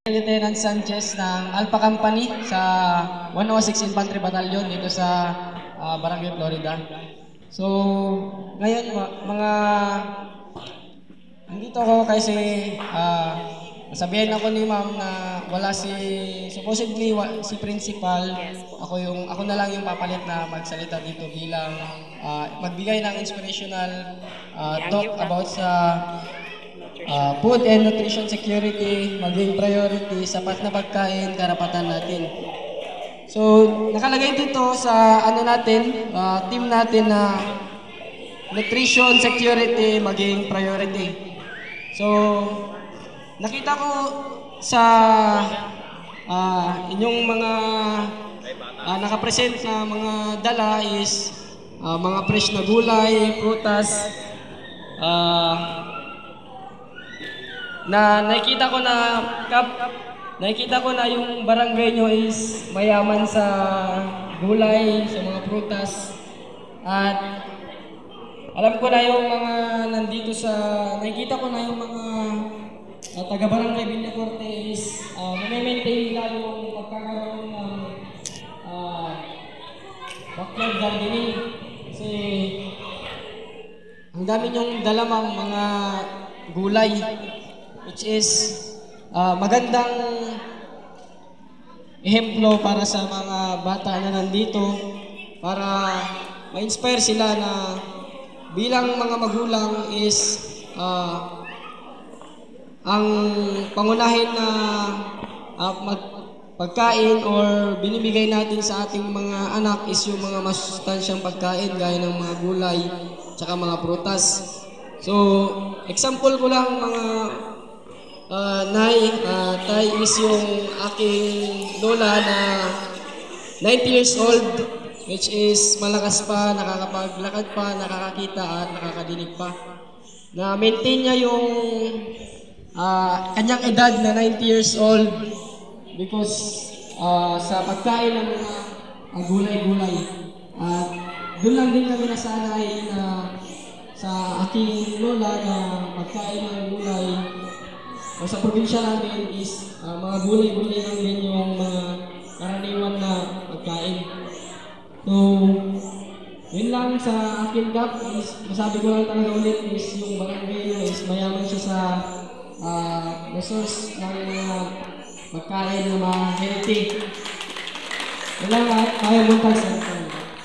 Lieutenant Sanchez ng Alpha Company sa 106 Infantry Battalion dito sa Barangay Florida. So, ngayon nandito ako kasi sabihin ako ni ma'am na wala supposedly si principal. Ako na lang yung papalit na magsalita dito bilang magbigay ng inspirational talk about sa food and nutrition security, maging priority, sapat na pagkain, karapatan natin. So, nakalagay dito sa team natin na nutrition security, maging priority. So, nakita ko sa inyong mga nakapresent na mga dala is mga fresh na gulay, prutas, na nakita ko na yung barangay nyo is mayaman sa gulay, sa mga prutas. At alam ko na yung mga nakita ko na yung mga taga-barangay Villacorte is maintain nila yung pagkakaroon ng backyard gardening. Kasi ang dami nyong dalamang mga gulay, which is magandang ehemplo para sa mga bata na nandito para ma-inspire sila na bilang mga magulang is ang pangunahin na pagkain or binibigay natin sa ating mga anak is yung mga masustansyang pagkain gaya ng mga gulay tsaka mga prutas. So, example ko lang mga tay is yung aking lola na 90 years old, which is malakas pa, nakakapaglakad pa, nakakakita at nakakadinig pa. Na maintain niya yung kanyang edad na 90 years old because sa pagkain ng mga gulay-gulay. At doon lang din kami nasanay na sa aking lola na pagkain ng gulay o sa probinsya namin is mga gulay-gulay lang din yung mga karaniwan na pagkain. So, yun lang sa akin kap is masabi ko lang talaga ulit is yung barangay is mayaman siya sa resource ng pagkain na mga healthy. Yun lang, kaya buntag sa